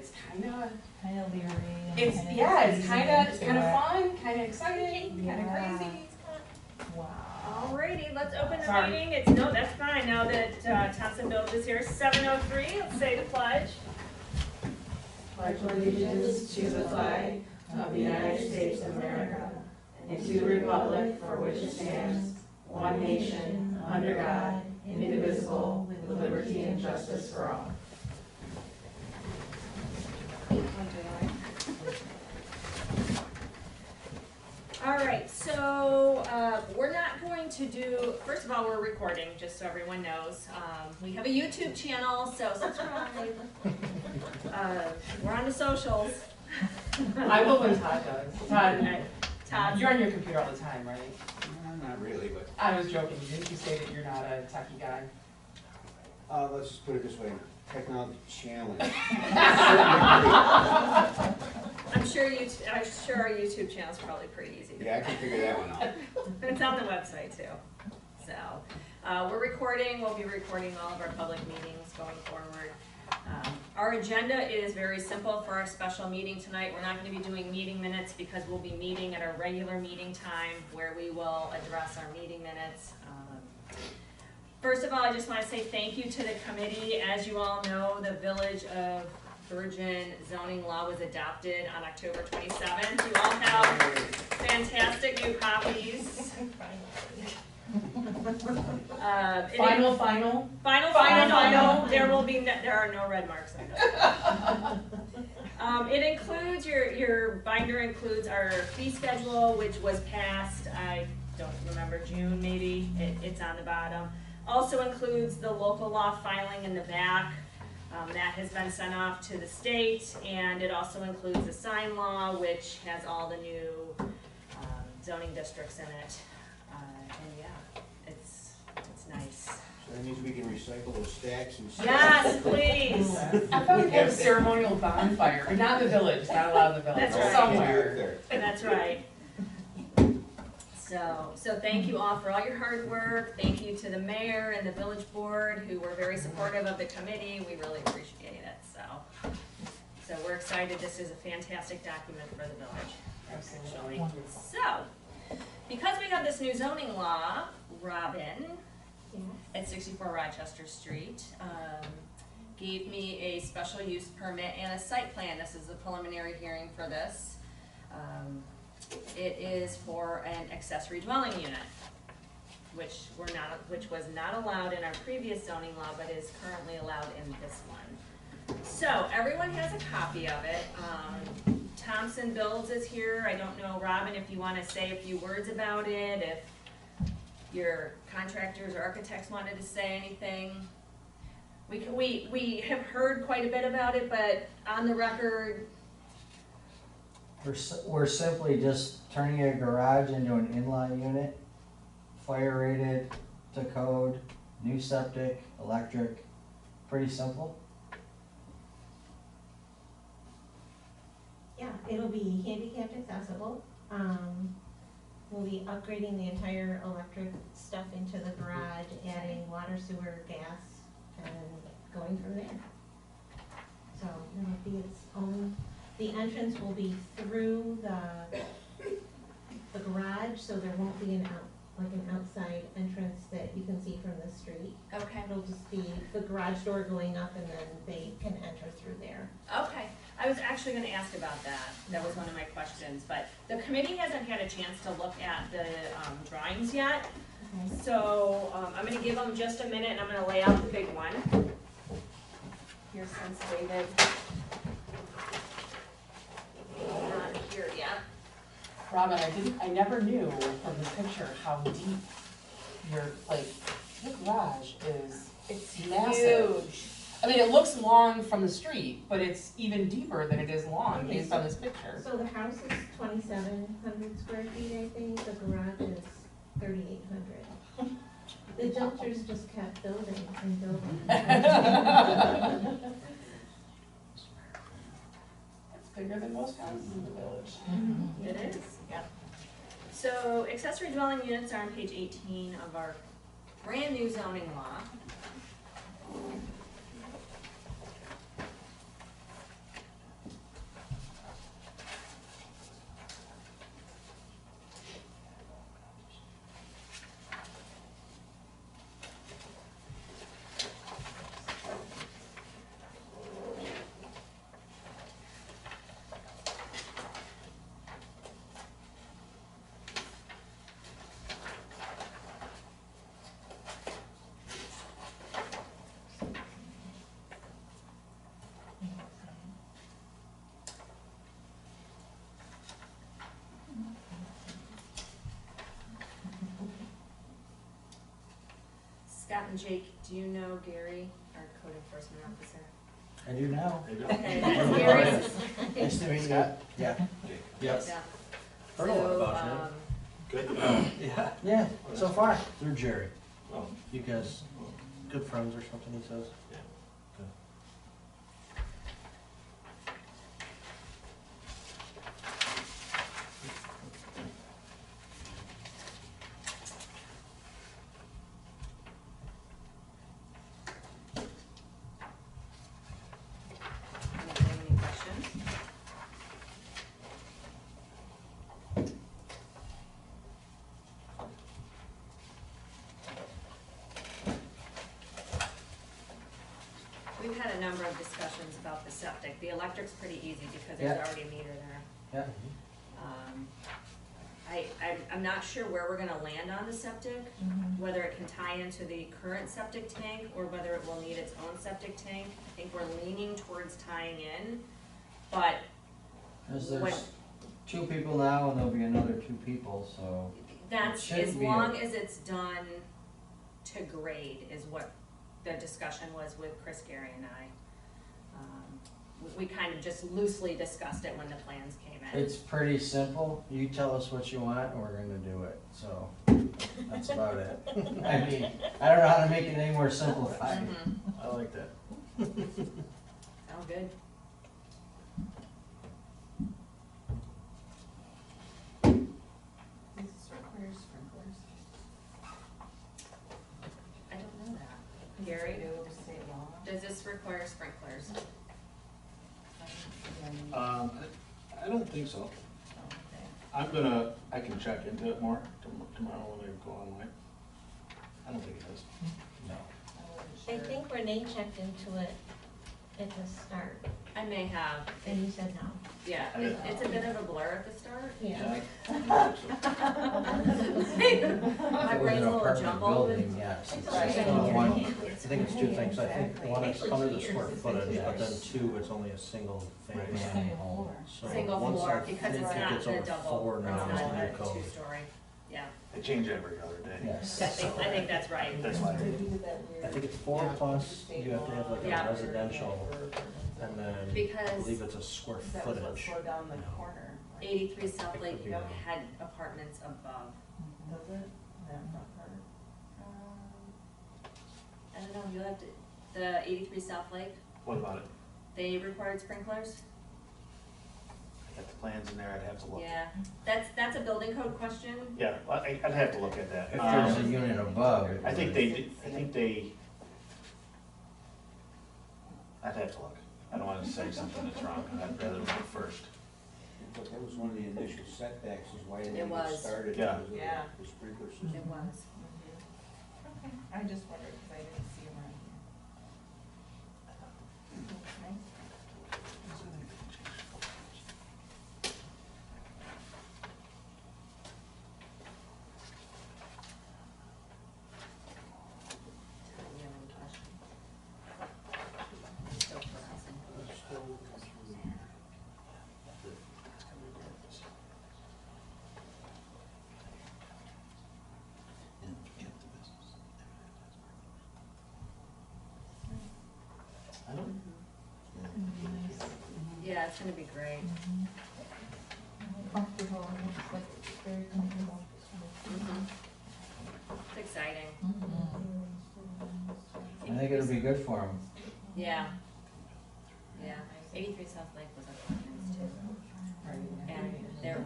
it's kind of leery. it's kind of fun, kind of exciting, kind of crazy. Wow. Alrighty, let's open the meeting. No, that's fine. Now that Thompson Village is here, 7:03. Let's say the pledge. Pledge allegiance to the flag of the United States of America and to the republic for which it stands, one nation, under God, indivisible, with liberty and justice for all. All right, so we're not going to do, first of all, we're recording, just so everyone knows. We have a YouTube channel, so subscribe. We're on the socials. I will when Todd does. Todd, you're on your computer all the time, right? Not really, but I was joking. Didn't you say that you're not a techie guy? let's just put it this way: technology challenge. I'm sure our YouTube channel is probably pretty easy. Yeah, I can figure that one out. It's on the website too. So we're recording. We'll be recording all of our public meetings going forward. Our agenda is very simple for our special meeting tonight. We're not going to be doing meeting minutes because we'll be meeting at our regular meeting time where we will address our meeting minutes. First of all, I just want to say thank you to the committee. As you all know, the Village of Bergen zoning law was adopted on October 27th. You all have fantastic new copies. Final. There are no red marks on it. It includes your binder includes our fee schedule, which was passed. I don't remember, June maybe. It's on the bottom. Also includes the local law filing in the back. That has been sent off to the state, and it also includes the sign law, which has all the new zoning districts in it. And yeah, it's nice. So that means we can recycle those stacks and stuff. Yes, please. I thought we had a ceremonial bonfire, but not in the village. Not allowed in the village. That's right. Somewhere. That's right. So thank you all for all your hard work. Thank you to the mayor and the village board who were very supportive of the committee. We really appreciate it. So we're excited. This is a fantastic document for the village. Absolutely. So, because we have this new zoning law, Robin at 64 Rochester Street gave me a special use permit and a site plan. This is the preliminary hearing for this. It is for an accessory dwelling unit, which was not allowed in our previous zoning law, but is currently allowed in this one. So everyone has a copy of it. Thompson Builds is here. I don't know, Robin, if you want to say a few words about it, if your contractors or architects wanted to say anything. We have heard quite a bit about it, but on the record, we're simply just turning a garage into an in-law unit, fire rated to code, new septic, electric, pretty simple. Yeah, it'll be handicapped accessible. We'll be upgrading the entire electric stuff into the garage, adding water, sewer, gas, and going from there. So it'll be its own. The entrance will be through the garage, so there won't be an outside entrance that you can see from the street. okay. It'll just be the garage door going up, and then they can enter through there. Okay, I was actually going to ask about that. That was one of my questions, but the committee hasn't had a chance to look at the drawings yet. Okay. So I'm going to give them just a minute, and I'm going to lay out the big one. Here, since David not here yet. Robin, I never knew from this picture how deep your garage is. It's massive. Huge. I mean, it looks long from the street, but it's even deeper than it is long based on this picture. So the house is 2,700 square feet, I think. The garage is 3,800. The dumpsters just kept building and building. Bigger than most houses in the village. Mm-hmm. It is, yeah. So accessory dwelling units are on page 18 of our brand new zoning law. Scott and Jake, do you know Gary, our code enforcement officer? I do now. Okay, that's Gary's. Nice to meet you. Yeah. Yeah. Heard a lot So, about you. Good. Yeah. Yeah, so far. Through Jerry. Oh. You guys, good friends or something, he says? Yeah. Good. Anybody have any questions? We've had a number of discussions about the septic. The electric's pretty easy because there's Yeah. already a meter there. Yeah. I'm not sure where we're gonna land on the septic, whether it can tie into the current septic tank or whether it will need its own septic tank. I think we're leaning towards tying in, but Cause When- there's 2 people now and there'll be another 2 people, so. that's shouldn't as be a- long as it's done to grade is what the discussion was with Chris, Gary and I. We kind of just loosely discussed it when the plans came in. It's pretty simple. You tell us what you want and we're gonna do it, so that's about it. I mean, I don't know how to make it any more simplified. Mhm. I like that. Sound good? This requires sprinklers. I don't know that. Gary, Do state law. does this require sprinklers? I don't think so. I can check into it more tomorrow when I go online. I don't think it is. No. I think Renee checked into it at the start, I may have, and you said no. yeah, it's a bit of a blur at the start. Yeah. My If it was brain's an a little apartment jumbled. building, yes. It's Right. just One, one. I think it's 2 things. I think one, it's under the square footage, but then 2, it's only a single family home. So Single once floor, I because think it's it not gets a over double, 4 it's now, not it's the a new code. two-story, yeah. They change every other day. Yes. I think that's right. That's why. I think it's 4 plus, you have to have like Yeah. a residential, and then I Because believe it's a square That was what footage. slowed down the corner. 83 South Lake could be wrong. had apartments above. Does it? That front part? I don't know, you'll have to, the 83 South Lake, What about it? they required sprinklers? I got the plans in there, I'd have to look. Yeah, that's a building code question. Yeah, I'd have to look at that. If there's a unit above. it I think would- they did, I'd have to look. I don't wanna say something that's wrong, I'd rather look first. But that was one of the initial setbacks, is why didn't It they get was. started? Yeah. because of Yeah. The sprinkler system. It was. Okay, I just wondered, because I didn't see them around here. You have any questions? Still processing. I don't, Yeah, it's gonna be great. Comfortable, it's like very comfortable. It's exciting. I think it'll be good for them. Yeah. Yeah, 83 South Lake was apartments too. Right, And they're,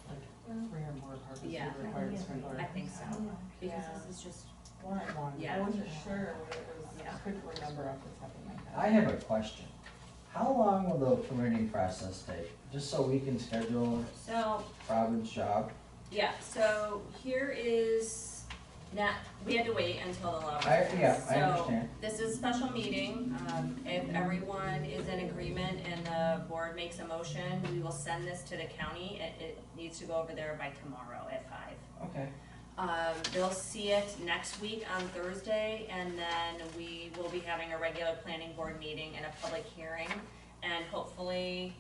like 3 or more apartments Yeah. would require a sprinkler. I think so, because this is just, One, Yeah. I wasn't sure what it was, Yeah. I couldn't remember off the top of my head. I have a question. How long will the permitting process take? Just so we can schedule so, Robin's job. yeah, so here is, now, we had to wait until the law was I passed. understand. So, this is a special meeting, if everyone is in agreement and the board makes a motion, we will send this to the county. It needs to go over there by tomorrow at 5. Okay. They'll see it next week on Thursday, and then we will be having a regular planning board meeting and a public hearing. And hopefully,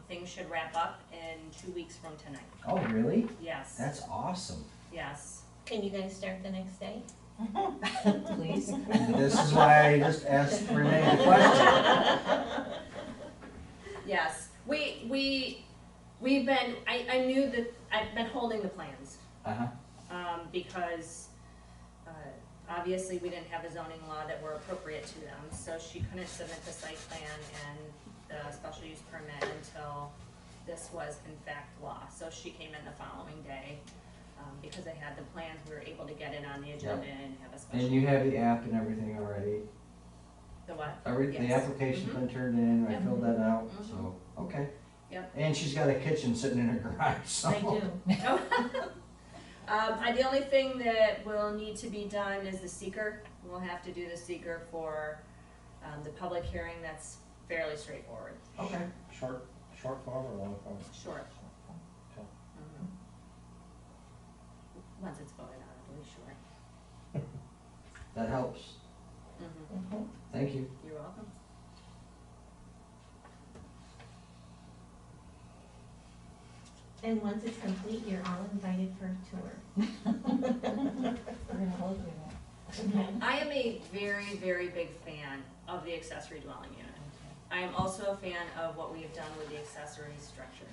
things should wrap up in 2 weeks from tonight. Oh, really? Yes, That's awesome. yes. Can you guys start the next day? Please? And this is why I just asked Renee the question. Yes, we've been, I knew that, I've been holding the plans, because, obviously we didn't have a zoning law that were appropriate to them, so she couldn't submit the site plan and the special use permit until this was in fact law. So she came in the following day, because I had the plans, we were able to get it on the agenda and have a special. And you have the app and everything already? The what? The Yes. application's Mhm. been turned in, I Yep. filled that out, Mhm. so, okay. Yep. And she's got a kitchen sitting in her garage, so. I do. The only thing that will need to be done is the seeker. We'll have to do the seeker for, the public hearing. That's fairly straightforward. Okay. Short form or long form? Short. Okay. Mhm. Once it's voted on, it'll be short. That helps, Mhm. thank you. You're welcome. And once it's complete, you're all invited for a tour. We're gonna hold you there. I am a very, very big fan of the accessory dwelling unit. I am also a fan of what we have done with the accessory structures.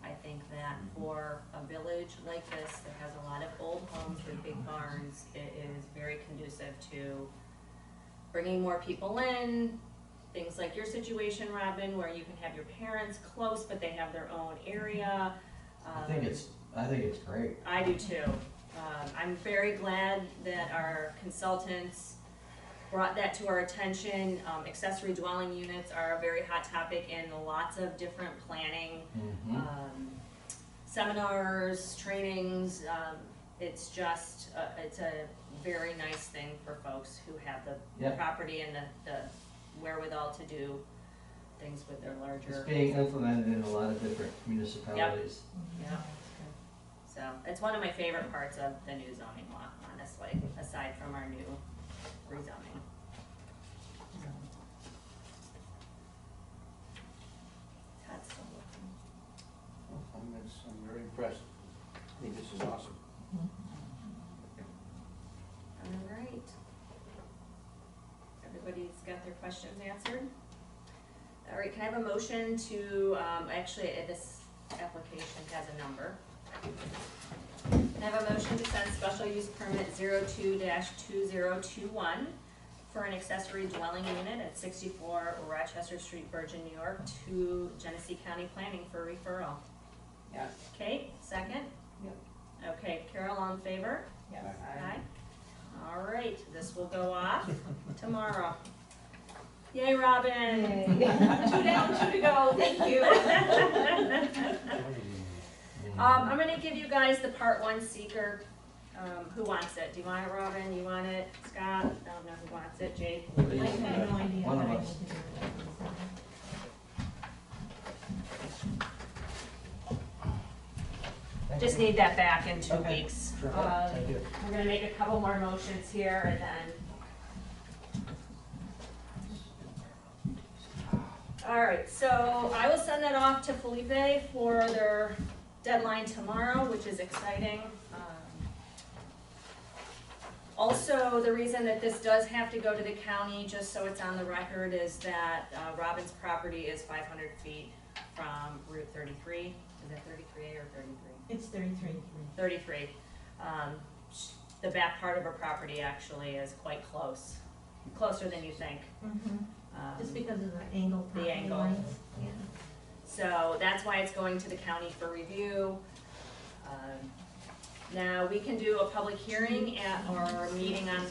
I think that for a village like this that has a lot of old homes with big barns, it is very conducive to bringing more people in. Things like your situation, Robin, where you can have your parents close, but they have their own area. I think it's great. I do too. I'm very glad that our consultants brought that to our attention. Accessory dwelling units are a very hot topic in lots of different planning, seminars, trainings. It's just, it's a very nice thing for folks who have the Yep. property and the wherewithal to do things with their larger. It's being implemented in a lot of different municipalities. Yeah. So it's one of my favorite parts of the new zoning law, honestly, aside from our new rezoning. Todd's still looking. I'm very impressed. I think this is awesome. All right. Everybody's got their questions answered? All right, can I have a motion to, actually, this application has a number. Can I have a motion to send special use permit 02-2021 for an accessory dwelling unit at 64 Rochester Street, Bergen, New York, to Genesee County Planning for referral? Yes. Kate, second? Yep. Okay, Carol, all in favor? Yes. Aye. All right, this will go off tomorrow. Yay, Robin! Yay. 2 down, 2 to go, thank you. I'm gonna give you guys the part 1 seeker. Who wants it? Do you want it, Robin? You want it? Scott? I don't know who wants it. Jake? I have no idea One what of I us. need to do with Just need that back in 2 Okay. weeks. Sure. Thank you. We're gonna make a couple more motions here and then. All right, so I will send that off to Felipe for their deadline tomorrow, which is exciting. Also, the reason that this does have to go to the county, just so it's on the record, is that Robin's property is 500 feet from Route 33. Is that 33A or 33? It's 33. 33. The back part of her property actually is quite close, closer than you think. Just because of the angle The property angle. lines. Yeah. So that's why it's going to the county for review. Now, we can do a public hearing at our meeting on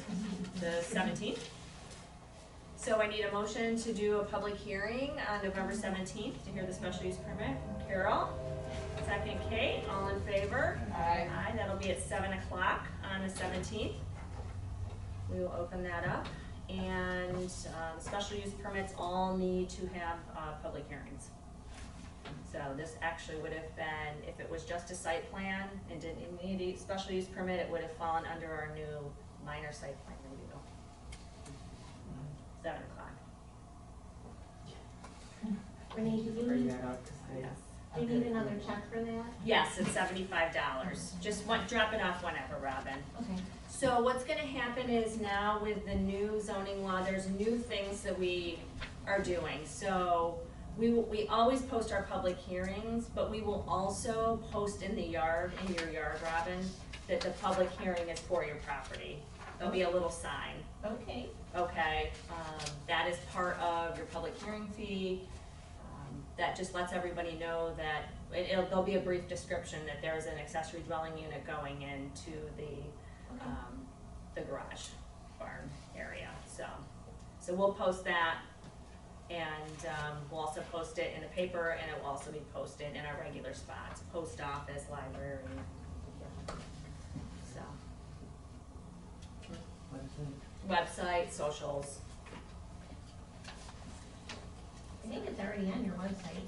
the 17th. So I need a motion to do a public hearing on November 17th to hear the special use permit. Carol, second Kate, all in favor? Aye. Aye, that'll be at 7 o'clock on the 17th. We will open that up. And special use permits all need to have public hearings. So this actually would have been, if it was just a site plan and didn't need a special use permit, it would have fallen under our new minor site plan review. 7 o'clock. Renee, do you Bring need, that up, 'cause I- Yes. do you need another check for that? Yes, it's $75. Just drop it off whenever, Robin. Okay. So what's gonna happen is now with the new zoning law, there's new things that we are doing. So we always post our public hearings, but we will also post in your yard, Robin, that the public hearing is for your property. There'll be a little sign. Okay. Okay, that is part of your public hearing fee. That just lets everybody know that, there'll be a brief description that there is an accessory dwelling unit going into the garage barn area, so we'll post that, and, we'll also post it in the paper, and it will also be posted in our regular spots, post office, library, so. Website, socials. I think it's already on your website.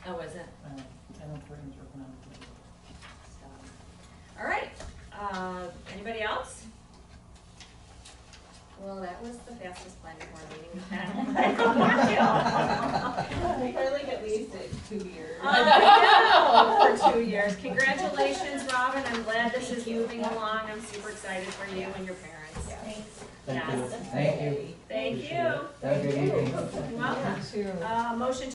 Oh, is it? I know Corinne's working on it. All right, anybody else? Well, that was the fastest planning board meeting we've had. I feel like at least 2 years. I know, for 2 years. Congratulations, Robin, I'm glad this is moving along, I'm super excited for you and your parents. Thanks. Thank you. Yes. Thank you. Thank you. Have a good evening. You're welcome. Motion